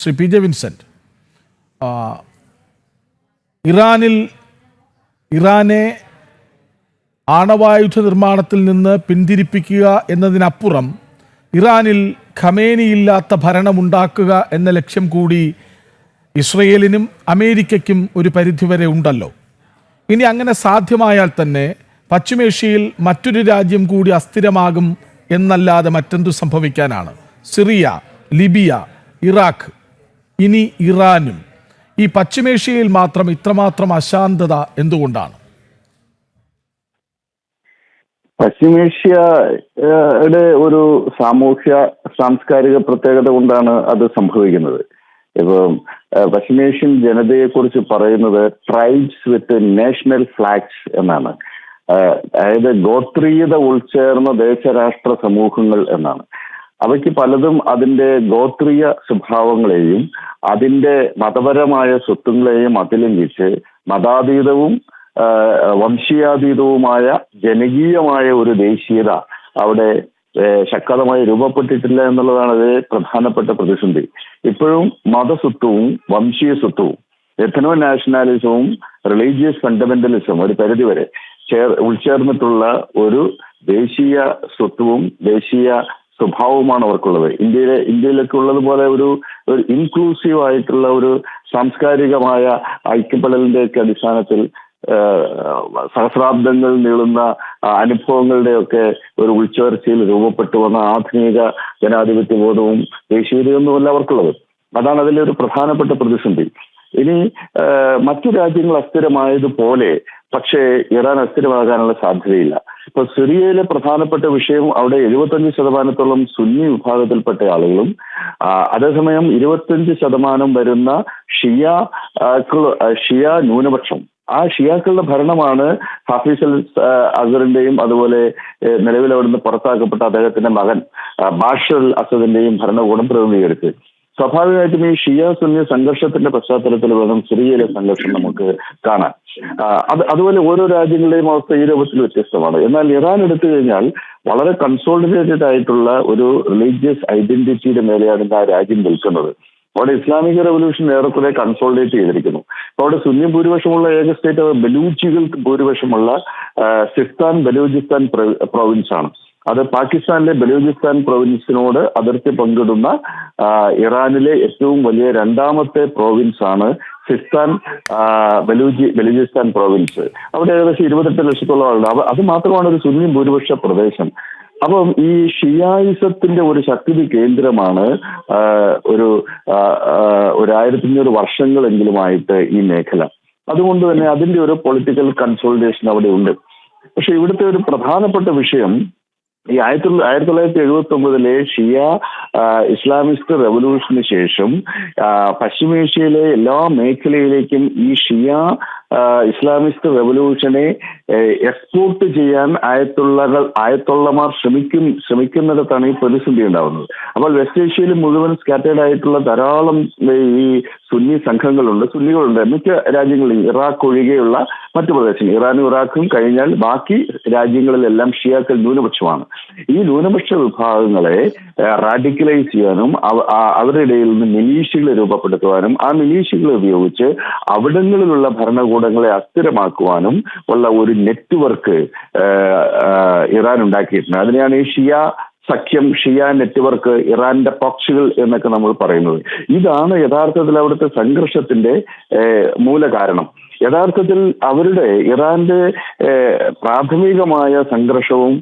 Shri P J Vincent, ആ, ഇറാനെ ആണവായുധ നിർമ്മാണത്തിൽ നിന്ന് പിന്തിരിപ്പിക്കുക എന്നതിനപ്പുറം ഇറാനിൽ ഖമേനിയില്ലാത്ത ഭരണമുണ്ടാക്കുക എന്ന ലക്ഷ്യം കൂടി ഇസ്രയേലിനും അമേരിക്കയ്ക്കും ഒരു പരിധിവരെ ഉണ്ടല്ലോ. ഇനി അങ്ങനെ സാധ്യമായാൽ തന്നെ പശ്ചിമേഷ്യയിൽ മറ്റൊരു രാജ്യം കൂടി അസ്ഥിരമാകും എന്നല്ലാതെ മറ്റെന്തു സംഭവിക്കാനാണ്? സിറിയ, ലിബിയ, ഇറാഖ്, ഇനി ഇറാനും. ഈ പശ്ചിമേഷ്യയിൽ മാത്രം ഇത്രമാത്രം അശാന്തത എന്തുകൊണ്ടാണ്? പശ്ചിമേഷ്യയുടെ ഒരു സാംസ്കാരിക പ്രത്യേകത കൊണ്ടാണ് അത് സംഭവിക്കുന്നത്. ഇപ്പം പശ്ചിമേഷ്യൻ ജനതയെ കുറിച്ച് പറയുന്നത് ട്രൈബ്സ് വിത്ത് നാഷണൽ ഫ്ലാഗ്സ് എന്നാണ്. അതായത് ഗോത്രീയത ഉൾച്ചേർന്ന ദേശരാഷ്ട്ര സമൂഹങ്ങൾ എന്നാണ്. അവയ്ക്ക് പലതും അതിന്റെ ഗോത്രീയ സ്വഭാവങ്ങളെയും അതിന്റെ മതപരമായ സ്വത്വങ്ങളെയും അതിലംഘിച്ച് മതാതീതവും വംശീയാതീതവുമായ ജനകീയമായ ഒരു ദേശീയത അവിടെ ശക്തമായി രൂപപ്പെട്ടിട്ടില്ല എന്നുള്ളതാണ് അത് പ്രധാനപ്പെട്ട പ്രതിസന്ധി. ഇപ്പോഴും മതസ്വത്വവും വംശീയ സ്വത്വവും എഥനോ നാഷണാലിസവും റിലീജിയസ് ഫണ്ടമെന്റലിസവും ഒരു പരിധിവരെ ഉൾച്ചേർന്നിട്ടുള്ള ഒരു ദേശീയ സ്വത്വവും ദേശീയ സ്വഭാവവുമാണ് അവർക്കുള്ളത്. ഇന്ത്യയിലൊക്കെ ഉള്ളതുപോലെ ഒരു ഇൻക്ലൂസീവ് ആയിട്ടുള്ള ഒരു സാംസ്കാരികമായ ഐക്യപ്പെടലിന്റെ ഒക്കെ അടിസ്ഥാനത്തിൽ സഹസ്രാബ്ദങ്ങൾ നീളുന്ന അനുഭവങ്ങളുടെയൊക്കെ ഒരു ഉൾച്ചേർച്ചയിൽ രൂപപ്പെട്ടു വന്ന ആധുനിക ജനാധിപത്യ ബോധവും ദേശീയതയൊന്നുമല്ല അവർക്കുള്ളത്. അതാണ് അതിലെ ഒരു പ്രധാനപ്പെട്ട പ്രതിസന്ധി. ഇനി മറ്റു രാജ്യങ്ങൾ അസ്ഥിരമായതുപോലെ പക്ഷേ ഇറാൻ അസ്ഥിരമാകാനുള്ള സാധ്യതയില്ല. ഇപ്പൊ സിറിയയിലെ പ്രധാനപ്പെട്ട വിഷയം അവിടെ 75% സുന്നി വിഭാഗത്തിൽപ്പെട്ട ആളുകളും അതേസമയം 25% വരുന്ന ഷിയ ന്യൂനപക്ഷം. ആ ഷിയാക്കളുടെ ഭരണമാണ് ഹാഫിസ് അൽ അസറിന്റെയും അതുപോലെ നിലവിൽ അവിടുന്ന് പുറത്താക്കപ്പെട്ട അദ്ദേഹത്തിന്റെ മകൻ ബാഷർ അൽ അസദിന്റെയും ഭരണകൂടം പ്രതിനിധീകരിച്ചത്. സ്വാഭാവികമായിട്ടും ഈ ഷിയ സുന്നി സംഘർഷത്തിന്റെ പശ്ചാത്തലത്തിൽ വേണം സിറിയയിലെ സംഘർഷം നമുക്ക് കാണാൻ. അതുപോലെ ഓരോ രാജ്യങ്ങളുടെയും അവസ്ഥ ഈ രൂപത്തിൽ വ്യത്യസ്തമാണ്. എന്നാൽ ഇറാൻ എടുത്തു കഴിഞ്ഞാൽ വളരെ കൺസോളിഡേറ്റഡ് ആയിട്ടുള്ള ഒരു റിലീജിയസ് ഐഡന്റിറ്റിയുടെ മേലെയാണ് ഇന്ന് ആ രാജ്യം നിൽക്കുന്നത്. അവിടെ ഇസ്ലാമിക് റവല്യൂഷൻ ഏറെക്കുറെ കൺസോളിഡേറ്റ് ചെയ്തിരിക്കുന്നു. അവിടെ സുന്നി ഭൂരിപക്ഷമുള്ള ഏക സ്റ്റേറ്റ് ബലൂച്ചികൾക്ക് ഭൂരിപക്ഷമുള്ള സിസ്താൻ ബലൂചിസ്ഥാൻ പ്രൊവിൻസ് ആണ്. അത് പാകിസ്ഥാനിലെ ബലൂചിസ്ഥാൻ പ്രൊവിൻസിനോട് അതിർത്തി പങ്കിടുന്ന ഇറാനിലെ ഏറ്റവും വലിയ രണ്ടാമത്തെ പ്രൊവിൻസ് ആണ് സിസ്താൻ ബലൂചിസ്ഥാൻ പ്രൊവിൻസ്. അവിടെ ഏകദേശം 28 ലക്ഷത്തോളം ആളുണ്ട്. അത് മാത്രമാണ് ഒരു സുന്നി ഭൂരിപക്ഷ പ്രദേശം. അപ്പം ഈ ഷിയായിസത്തിന്റെ ഒരു ശക്തി കേന്ദ്രമാണ് ഒരു 1500 വർഷങ്ങളെങ്കിലുമായിട്ട് ഈ മേഖല. അതുകൊണ്ട് തന്നെ അതിന്റെ ഒരു പൊളിറ്റിക്കൽ കൺസോളിഡേഷൻ അവിടെ ഉണ്ട്. പക്ഷെ ഇവിടുത്തെ ഒരു പ്രധാനപ്പെട്ട വിഷയം ഈ 1979 ഷിയ ഇസ്ലാമിസ്റ്റ് റവല്യൂഷന് ശേഷം പശ്ചിമേഷ്യയിലെ എല്ലാ മേഖലയിലേക്കും ഈ ഷിയ ഇസ്ലാമിസ്റ്റ് റവല്യൂഷനെ എക്സ്പോർട്ട് ചെയ്യാൻ ആയത്തുള്ളമാർ ശ്രമിക്കുന്നിടത്താണ് ഈ പ്രതിസന്ധി ഉണ്ടാവുന്നത്. അപ്പോൾ വെസ്റ്റ് ഏഷ്യയിൽ മുഴുവൻ സ്കാറ്റേഡ് ആയിട്ടുള്ള ധാരാളം ഈ സുന്നി സംഘങ്ങളുണ്ട്, സുന്നികളുണ്ട്. മിക്ക രാജ്യങ്ങളിൽ ഇറാഖ് ഒഴികെയുള്ള മറ്റു പ്രദേശങ്ങൾ, ഇറാനും ഇറാഖും കഴിഞ്ഞാൽ ബാക്കി രാജ്യങ്ങളിലെല്ലാം ഷിയാക്കൾ ന്യൂനപക്ഷമാണ്. ഈ ന്യൂനപക്ഷ വിഭാഗങ്ങളെ റാഡിക്കലൈസ് ചെയ്യാനും അവരുടെ ഇടയിൽ നിന്ന് മിലീഷ്യകളെ രൂപപ്പെടുത്തുവാനും ആ മിലീഷ്യകളെ ഉപയോഗിച്ച് അവിടങ്ങളിലുള്ള ഭരണകൂടങ്ങളെ അസ്ഥിരമാക്കുവാനും ഉള്ള ഒരു നെറ്റ്വർക്ക് ഇറാൻ ഉണ്ടാക്കിയിട്ടുണ്ട്. അതിനെയാണ് ഈ ഷിയ നെറ്റ്വർക്ക്, ഇറാന്റെ പോക്സുകൾ എന്നൊക്കെ നമ്മൾ പറയുന്നത്. ഇതാണ് യഥാർത്ഥത്തിൽ അവിടുത്തെ സംഘർഷത്തിന്റെ മൂലകാരണം. യഥാർത്ഥത്തിൽ ഇറാന്റെ പ്രാഥമികമായ സംഘർഷവും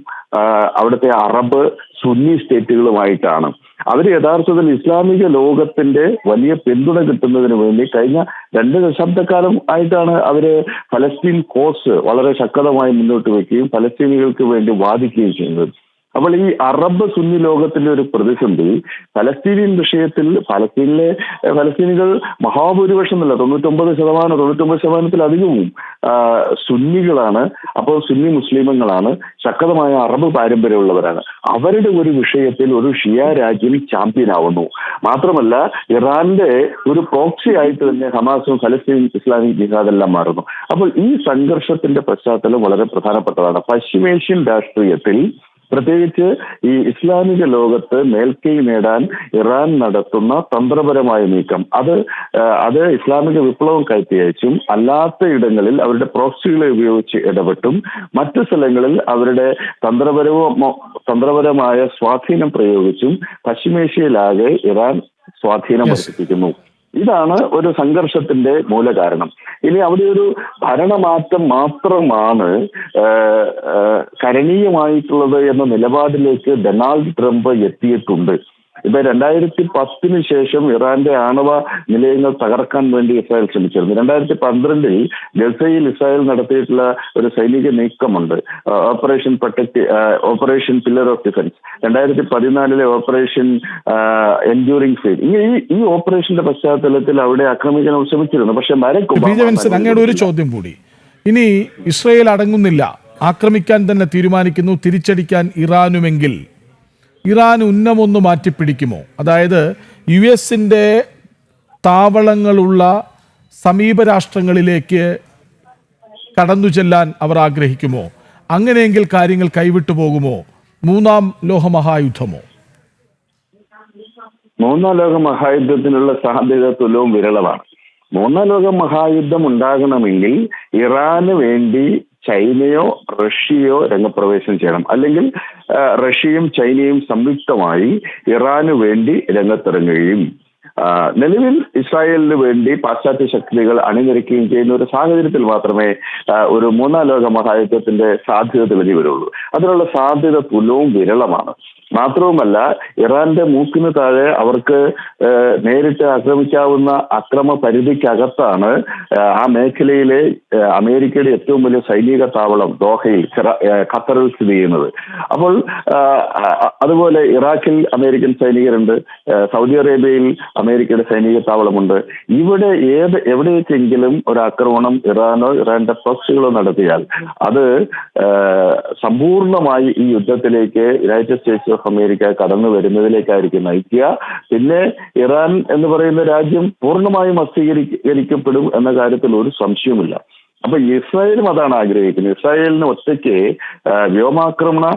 അവിടുത്തെ അറബ് സുന്നി സ്റ്റേറ്റുകളുമായിട്ടാണ്. അവർ യഥാർത്ഥത്തിൽ ഇസ്ലാമിക ലോകത്തിന്റെ വലിയ പിന്തുണ കിട്ടുന്നതിന് വേണ്ടി കഴിഞ്ഞ 2 ദശാബ്ദക്കാലം ആയിട്ടാണ് അവര് ഫലസ്തീൻ കോസ് വളരെ ശക്തമായി മുന്നോട്ട് വയ്ക്കുകയും ഫലസ്തീനികൾക്ക് വേണ്ടി വാദിക്കുകയും ചെയ്യുന്നത്. അപ്പോൾ ഈ അറബ് സുന്നി ലോകത്തിന്റെ ഒരു പ്രതിസന്ധി ഫലസ്തീനിയൻ വിഷയത്തിൽ ഫലസ്തീനികൾ മഹാഭൂരിപക്ഷം എന്നല്ല, 99%-99%-ലധികവും സുന്നികളാണ്. അപ്പോൾ സുന്നി മുസ്ലിമുകളാണ്, ശക്തമായ അറബ് പാരമ്പര്യമുള്ളവരാണ്. അവരുടെ ഒരു വിഷയത്തിൽ ഒരു ഷിയ രാജ്യം ചാമ്പ്യൻ ആവുന്നു. മാത്രമല്ല ഇറാന്റെ ഒരു പ്രോക്സി ആയിട്ട് തന്നെ ഹമാസും ഫലസ്തീൻ ഇസ്ലാമിക് ജിഹാദെല്ലാം മാറുന്നു. അപ്പോൾ ഈ സംഘർഷത്തിന്റെ പശ്ചാത്തലം വളരെ പ്രധാനപ്പെട്ടതാണ്. പശ്ചിമേഷ്യൻ രാഷ്ട്രീയത്തിൽ പ്രത്യേകിച്ച് ഈ ഇസ്ലാമിക ലോകത്ത് മേൽക്കൈ നേടാൻ ഇറാൻ നടത്തുന്ന തന്ത്രപരമായ നീക്കം അത് ഇസ്ലാമിക വിപ്ലവം കയറ്റിയച്ചും അല്ലാത്ത ഇടങ്ങളിൽ അവരുടെ പ്രോക്സികളെ ഉപയോഗിച്ച് ഇടപെട്ടും മറ്റു സ്ഥലങ്ങളിൽ അവരുടെ തന്ത്രപരമായ സ്വാധീനം പ്രയോഗിച്ചും പശ്ചിമേഷ്യയിലാകെ ഇറാൻ സ്വാധീനം വർദ്ധിപ്പിക്കുന്നു. ഇതാണ് ഒരു സംഘർഷത്തിന്റെ മൂലകാരണം. ഇനി അവിടെ ഒരു ഭരണമാറ്റം മാത്രമാണ് കരണീയമായിട്ടുള്ളത് എന്ന നിലപാടിലേക്ക് ഡൊണാൾഡ് ട്രംപ് എത്തിയിട്ടുണ്ട്. ഇപ്പൊ 2010 ശേഷം ഇറാന്റെ ആണവ നിലയങ്ങൾ തകർക്കാൻ വേണ്ടി ഇസ്രായേൽ ശ്രമിച്ചിരുന്നു. 2012 ഗസയിൽ ഇസ്രായേൽ നടത്തിയിട്ടുള്ള ഒരു സൈനിക നീക്കമുണ്ട്, operation pillar of defence. 2014 operation enduring faith. ഈ ഓപ്പറേഷന്റെ പശ്ചാത്തലത്തിൽ അവിടെ ആക്രമിക്കാൻ ശ്രമിച്ചിരുന്നു. പക്ഷെ അങ്ങയുടെ ഒരു ചോദ്യം കൂടി, ഇനി ഇസ്രായേൽ അടങ്ങുന്നില്ല, ആക്രമിക്കാൻ തന്നെ തീരുമാനിക്കുന്നു, തിരിച്ചടിക്കാൻ ഇറാനുമെങ്കിൽ ഇറാൻ ഉന്നമൊന്ന് മാറ്റിപ്പിടിക്കുമോ? അതായത് US-ന്റെ താവളങ്ങളുള്ള സമീപ രാഷ്ട്രങ്ങളിലേക്ക് കടന്നു ചെല്ലാൻ അവർ ആഗ്രഹിക്കുമോ? അങ്ങനെയെങ്കിൽ കാര്യങ്ങൾ കൈവിട്ടു പോകുമോ? മൂന്നാം ലോകമഹായുദ്ധമോ? മൂന്നാം ലോക മഹായുദ്ധത്തിനുള്ള സാധ്യത തുലവും വിരളമാണ്. മൂന്നാം ലോക മഹായുദ്ധം ഉണ്ടാകണമെങ്കിൽ ഇറാന് വേണ്ടി ചൈനയോ റഷ്യയോ രംഗപ്രവേശനം ചെയ്യണം, അല്ലെങ്കിൽ റഷ്യയും ചൈനയും സംയുക്തമായി ഇറാന് വേണ്ടി രംഗത്തിറങ്ങുകയും നിലവിൽ ഇസ്രായേലിന് വേണ്ടി പാശ്ചാത്യ ശക്തികൾ അണിനിരക്കുകയും ചെയ്യുന്ന ഒരു സാഹചര്യത്തിൽ മാത്രമേ ഒരു മൂന്നാം ലോക മഹായുദ്ധത്തിന്റെ സാധ്യത തെളിഞ്ഞു വരുള്ളൂ. അതിനുള്ള സാധ്യത തുലവും വിരളമാണ്. മാത്രവുമല്ല, ഇറാന്റെ മൂക്കിന് താഴെ അവർക്ക് നേരിട്ട് ആക്രമിക്കാവുന്ന അക്രമ പരിധിക്കകത്താണ് ആ മേഖലയിലെ അമേരിക്കയുടെ ഏറ്റവും വലിയ സൈനിക താവളം ദോഹയിൽ, ഖത്തറിൽ സ്ഥിതി ചെയ്യുന്നത്. അപ്പോൾ അതുപോലെ ഇറാഖിൽ അമേരിക്കൻ സൈനികരുണ്ട്, സൗദി അറേബ്യയിൽ അമേരിക്കയുടെ സൈനിക താവളമുണ്ട്. ഇവിടെ എവിടേക്കെങ്കിലും ഒരു ആക്രമണം ഇറാനോ ഇറാന്റെ പ്രോക്സികളോ നടത്തിയാൽ അത് സമ്പൂർണമായി ഈ യുദ്ധത്തിലേക്ക് യുണൈറ്റഡ് സ്റ്റേറ്റ്സ് ഓഫ് അമേരിക്ക കടന്നു വരുന്നതിലേക്കായിരിക്കും നയിക്കുക. പിന്നെ ഇറാൻ എന്ന് പറയുന്ന രാജ്യം പൂർണ്ണമായും അസ്ഥിരീകരിക്കപ്പെടും എന്ന കാര്യത്തിൽ ഒരു സംശയവുമില്ല. അപ്പൊ ഇസ്രായേലും അതാണ് ആഗ്രഹിക്കുന്നത്. ഇസ്രായേലിന് ഒറ്റയ്ക്ക് വ്യോമാക്രമണം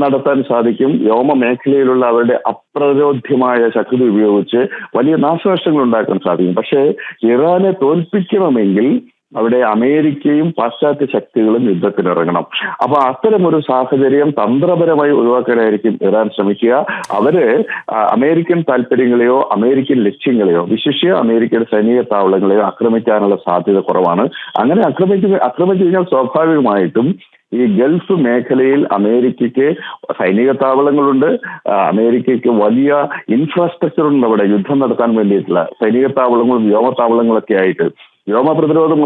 നടത്താൻ സാധിക്കും. വ്യോമ മേഖലയിലുള്ള അവരുടെ അപ്രരോധ്യമായ ശക്തി ഉപയോഗിച്ച് വലിയ നാശനഷ്ടങ്ങൾ ഉണ്ടാക്കാൻ സാധിക്കും. പക്ഷേ ഇറാനെ തോൽപ്പിക്കണമെങ്കിൽ അവിടെ അമേരിക്കയും പാശ്ചാത്യ ശക്തികളും യുദ്ധത്തിനിറങ്ങണം. അപ്പൊ അത്തരമൊരു സാഹചര്യം തന്ത്രപരമായി ഒഴിവാക്കാനായിരിക്കും ഇറാൻ ശ്രമിക്കുക. അവര് അമേരിക്കൻ താല്പര്യങ്ങളെയോ അമേരിക്കൻ ലക്ഷ്യങ്ങളെയോ വിശിഷ്യ അമേരിക്കയുടെ സൈനിക താവളങ്ങളെയോ ആക്രമിക്കാനുള്ള സാധ്യത കുറവാണ്. അങ്ങനെ ആക്രമിച്ചു കഴിഞ്ഞാൽ സ്വാഭാവികമായിട്ടും ഈ ഗൾഫ് മേഖലയിൽ അമേരിക്കയ്ക്ക് സൈനിക താവളങ്ങളുണ്ട്, അമേരിക്കയ്ക്ക് വലിയ ഇൻഫ്രാസ്ട്രക്ചർ ഉണ്ട്. അവിടെ യുദ്ധം നടത്താൻ വേണ്ടിയിട്ടുള്ള സൈനിക താവളങ്ങളും വ്യോമതാവളങ്ങളൊക്കെ ആയിട്ട് വ്യോമ പ്രതിരോധം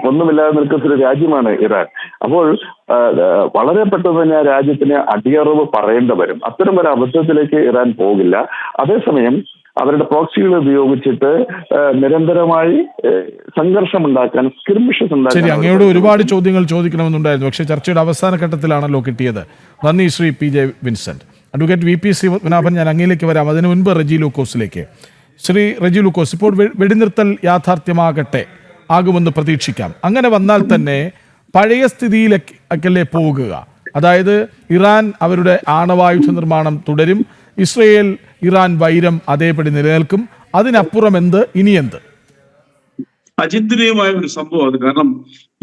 ഒന്നുമില്ലാതെ നിൽക്കുന്ന ഒരു രാജ്യമാണ് ഇറാൻ. അപ്പോൾ വളരെ പെട്ടെന്ന് തന്നെ ആ രാജ്യത്തിന് അടിയറവ് പറയേണ്ടി വരും. അത്തരം ഒരു അബദ്ധത്തിലേക്ക് ഇറാൻ പോകില്ല. അതേസമയം അവരുടെ പ്രോക്സികൾ ഉപയോഗിച്ചിട്ട് നിരന്തരമായി സംഘർഷം ഉണ്ടാക്കാൻ, സ്കിർമിഷസ് ഉണ്ടാക്കാൻ. ശരി, അങ്ങയോട് ഒരുപാട് ചോദ്യങ്ങൾ ചോദിക്കണമെന്നുണ്ടായിരുന്നു, പക്ഷേ ചർച്ചയുടെ അവസാന ഘട്ടത്തിലാണല്ലോ കിട്ടിയത്. നന്ദി Shri PJ Vincent. Advocate VP Sreepadmanabhan, ഞാൻ അങ്ങയിലേക്ക് വരാം. അതിനു മുൻപ് റെജി ലൂക്കോസിലേക്ക്. ശ്രീ റെജി ലൂക്കോസ്, ഇപ്പോൾ വെടിനിർത്തൽ ആകുമെന്ന് പ്രതീക്ഷിക്കാം. അങ്ങനെ വന്നാൽ തന്നെ പഴയ സ്ഥിതിയിലേക്കല്ലേ പോകുക? അതായത് ഇറാൻ അവരുടെ ആണവായുധ നിർമ്മാണം തുടരും, ഇസ്രയേൽ ഇറാൻ വൈരം അതേപടി നിലനിൽക്കും. അതിനപ്പുറം ഇനി എന്ത്? അചിന്തനീയമായ ഒരു സംഭവം അത്. കാരണം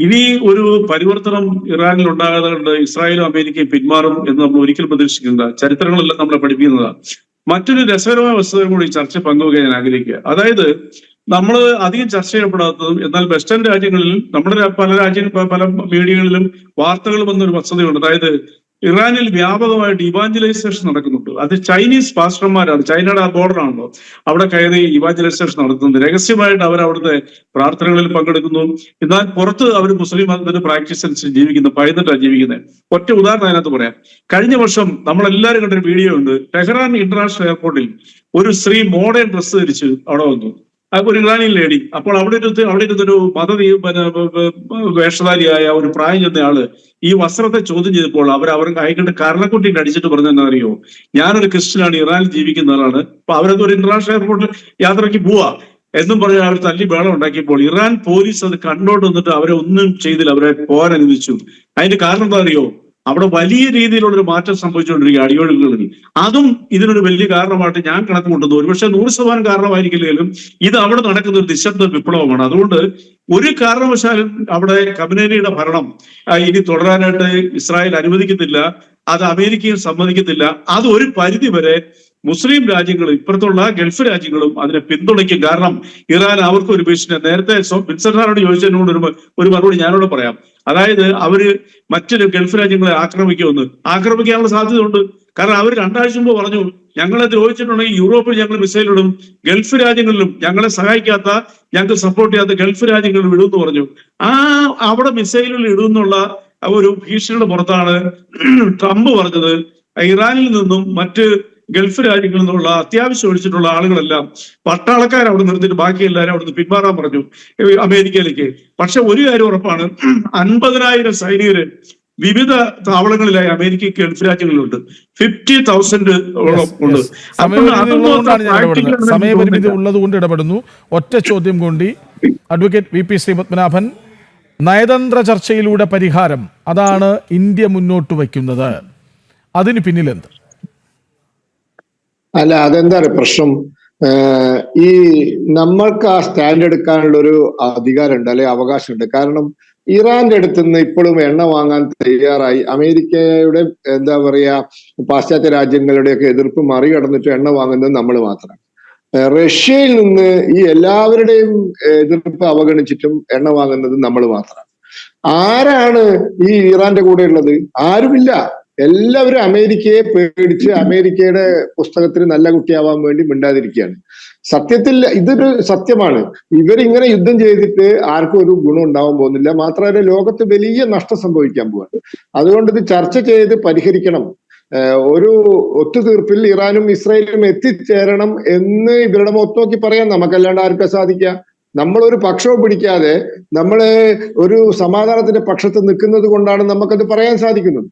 ഇനി ഒരു പരിവർത്തനം ഇറാനിൽ ഉണ്ടാകാതെ കൊണ്ട് ഇസ്രായേലും അമേരിക്കയും പിന്മാറും എന്ന് നമ്മൾ ഒരിക്കലും പ്രതീക്ഷിക്കുന്നില്ല. ചരിത്രങ്ങളെല്ലാം നമ്മളെ പഠിപ്പിക്കുന്നതാണ്. മറ്റൊരു രസകരമായ വസ്തുതയും കൂടി ചർച്ച പങ്കുവയ്ക്കാൻ ഞാൻ ആഗ്രഹിക്കുക. അതായത് നമ്മൾ അധികം ചർച്ച ചെയ്യപ്പെടാത്തതും എന്നാൽ വെസ്റ്റേൺ രാജ്യങ്ങളിൽ നമ്മുടെ പല മീഡിയകളിലും വാർത്തകൾ വന്നൊരു വസ്തുതയുണ്ട്. അതായത് ഇറാനിൽ വ്യാപകമായിട്ട് ഇവാഞ്ചലൈസേഷൻ നടക്കുന്നുണ്ട്. അത് ചൈനീസ് പാസ്റ്റർമാരാണ്, ചൈനയുടെ ആ ബോർഡറാണല്ലോ, അവിടെ കയറി ഇവാഞ്ചലൈസേഷൻ നടത്തുന്നത്. രഹസ്യമായിട്ട് അവർ അവിടുത്തെ പ്രാർത്ഥനകളിൽ പങ്കെടുക്കുന്നു. എന്നാൽ പുറത്ത് അവർ മുസ്ലിം മതത്തിന്റെ പ്രാക്ടീസ് അനുസരിച്ച് ജീവിക്കുന്നു, ഭയന്നിട്ടാണ് ജീവിക്കുന്നത്. ഒറ്റ ഉദാഹരണം അതിനകത്ത് പറയാം. കഴിഞ്ഞ വർഷം നമ്മളെല്ലാവരും കണ്ടൊരു വീഡിയോ ഉണ്ട്. ടെഹ്റാൻ ഇന്റർനാഷണൽ എയർപോർട്ടിൽ ഒരു സ്ത്രീ മോഡേൺ ഡ്രസ്സ് ധരിച്ച് അവിടെ വന്നു. ഒരു ഇറാനിയൻ ലേഡി. അപ്പോൾ അവിടെ ഇരുന്നൊരു വേഷധാരിയായ ഒരു പ്രായം ചെന്ന ആള് ഈ വസ്ത്രത്തെ ചോദ്യം ചെയ്തപ്പോൾ അവർ അയക്കിട്ട് കരണക്കുട്ടിയിട്ട് അടിച്ചിട്ട് പറഞ്ഞെന്നാ അറിയോ, ഞാനൊരു ക്രിസ്ത്യനാണ്, ഇറാനിൽ ജീവിക്കുന്ന ആളാണ്, അപ്പൊ അവരത് ഒരു ഇന്റർനാഷണൽ എയർപോർട്ടിൽ യാത്രയ്ക്ക് പോവാ എന്നും പറഞ്ഞ് അവർ തല്ലി ബേളം ഉണ്ടാക്കിയപ്പോൾ ഇറാൻ പോലീസ് അത് കണ്ടോണ്ട് വന്നിട്ട് അവരെ ഒന്നും ചെയ്തില്ല, അവരെ പോകാൻ അനുവദിച്ചു. അതിന്റെ കാരണം എന്താ അറിയോ? അവിടെ വലിയ രീതിയിലുള്ളൊരു മാറ്റം സംഭവിച്ചുകൊണ്ടിരിക്കുക അടിയൊഴുക്കുകളിൽ. അതും ഇതിനൊരു വലിയ കാരണമായിട്ട് ഞാൻ കണക്ക് കൂട്ടുന്നു. ഒരുപക്ഷെ 100% കാരണമായിരിക്കില്ലെങ്കിലും ഇത് അവിടെ നടക്കുന്ന ഒരു നിശബ്ദ വിപ്ലവമാണ്. അതുകൊണ്ട് ഒരു കാരണവശാലും അവിടെ ഖമനേനിയുടെ ഭരണം ഇനി തുടരാനായിട്ട് ഇസ്രായേൽ അനുവദിക്കുന്നില്ല, അത് അമേരിക്കയും സമ്മതിക്കത്തില്ല. അത് ഒരു പരിധി വരെ മുസ്ലിം രാജ്യങ്ങളും ഇപ്പുറത്തുള്ള ഗൾഫ് രാജ്യങ്ങളും അതിനെ പിന്തുണയ്ക്കും. കാരണം ഇറാൻ അവർക്ക് ഒരു ഭീഷണി. നേരത്തെ വിൻസെന്റാനോട് ചോദിച്ചതിനോട് ഒരു മറുപടി ഞാനോട് പറയാം. അതായത് അവര് മറ്റൊരു ഗൾഫ് രാജ്യങ്ങളെ ആക്രമിക്കാനുള്ള സാധ്യതയുണ്ട്. കാരണം അവർ 2 ആഴ്ച മുമ്പ് പറഞ്ഞു, ഞങ്ങളെ ദ്രോഹിച്ചിട്ടുണ്ടെങ്കിൽ യൂറോപ്പിൽ ഞങ്ങൾ മിസൈൽ ഇടും, ഗൾഫ് രാജ്യങ്ങളിലും ഞങ്ങളെ സഹായിക്കാത്ത, ഞങ്ങൾക്ക് സപ്പോർട്ട് ചെയ്യാത്ത ഗൾഫ് രാജ്യങ്ങളിൽ ഇടുമെന്ന് പറഞ്ഞു. അവിടെ മിസൈലുകൾ ഇടുമെന്നുള്ള ഒരു ഭീഷണിയുടെ പുറത്താണ് ട്രംപ് പറഞ്ഞത് ഇറാനിൽ നിന്നും മറ്റ് ഗൾഫ് രാജ്യങ്ങളിൽ നിന്നുള്ള അത്യാവശ്യം ഒഴിച്ചിട്ടുള്ള ആളുകളെല്ലാം പട്ടാളക്കാർ അവിടെ നിർത്തിയിട്ട് ബാക്കി എല്ലാവരും അവിടുന്ന് പിന്മാറാൻ പറഞ്ഞു അമേരിക്കയിലേക്ക്. പക്ഷെ ഒരു കാര്യം ഉറപ്പാണ്, 50,000 സൈനികര് വിവിധ താവളങ്ങളിലായി അമേരിക്ക ഗൾഫ് രാജ്യങ്ങളിലുണ്ട്. 50,000 ഉണ്ട്. സമയപരിമിതി ഉള്ളതുകൊണ്ട് ഇടപെടുന്നു. ഒറ്റ ചോദ്യം കൊണ്ട് അഡ്വക്കേറ്റ് വി പി ശ്രീപത്മനാഭൻ, നയതന്ത്ര ചർച്ചയിലൂടെ പരിഹാരം, അതാണ് ഇന്ത്യ മുന്നോട്ട് വയ്ക്കുന്നത്. അതിന് പിന്നിലെന്ത്? അല്ല, അതെന്താ പ്രശ്നം? ഈ നമ്മൾക്ക് ആ സ്റ്റാൻഡ് എടുക്കാനുള്ള ഒരു അധികാരമുണ്ട്, അല്ലെ അവകാശമുണ്ട്. കാരണം ഇറാന്റെ അടുത്ത് നിന്ന് ഇപ്പോഴും എണ്ണ വാങ്ങാൻ തയ്യാറായി അമേരിക്കയുടെ എന്താ പറയാ പാശ്ചാത്യ രാജ്യങ്ങളുടെയൊക്കെ എതിർപ്പ് മറികടന്നിട്ട് എണ്ണ വാങ്ങുന്നത് നമ്മൾ മാത്രമാണ്. റഷ്യയിൽ നിന്ന് ഈ എല്ലാവരുടെയും എതിർപ്പ് അവഗണിച്ചിട്ടും എണ്ണ വാങ്ങുന്നത് നമ്മൾ മാത്രമാണ്. ആരാണ് ഈ ഇറാന്റെ കൂടെ ഉള്ളത്? ആരുമില്ല. എല്ലാവരും അമേരിക്കയെ പേടിച്ച് അമേരിക്കയുടെ പുസ്തകത്തിന് നല്ല കുട്ടിയാവാൻ വേണ്ടി മിണ്ടാതിരിക്കുകയാണ്. സത്യത്തിൽ ഇതൊരു സത്യമാണ്. ഇവരിങ്ങനെ യുദ്ധം ചെയ്തിട്ട് ആർക്കും ഒരു ഗുണം ഉണ്ടാവാൻ പോകുന്നില്ല. മാത്രമല്ല ലോകത്ത് വലിയ നഷ്ടം സംഭവിക്കാൻ പോവാണ്. അതുകൊണ്ട് ഇത് ചർച്ച ചെയ്ത് പരിഹരിക്കണം. ഒരു ഒത്തുതീർപ്പിൽ ഇറാനും ഇസ്രായേലും എത്തിച്ചേരണം എന്ന് ഇവരുടെ മുഖത്ത് നോക്കി പറയാൻ നമുക്കല്ലാണ്ട് ആർക്കാ സാധിക്കുക? നമ്മളൊരു പക്ഷവും പിടിക്കാതെ നമ്മള് ഒരു സമാധാനത്തിന്റെ പക്ഷത്ത് നിൽക്കുന്നത് കൊണ്ടാണ് നമുക്കത് പറയാൻ സാധിക്കുന്നത്.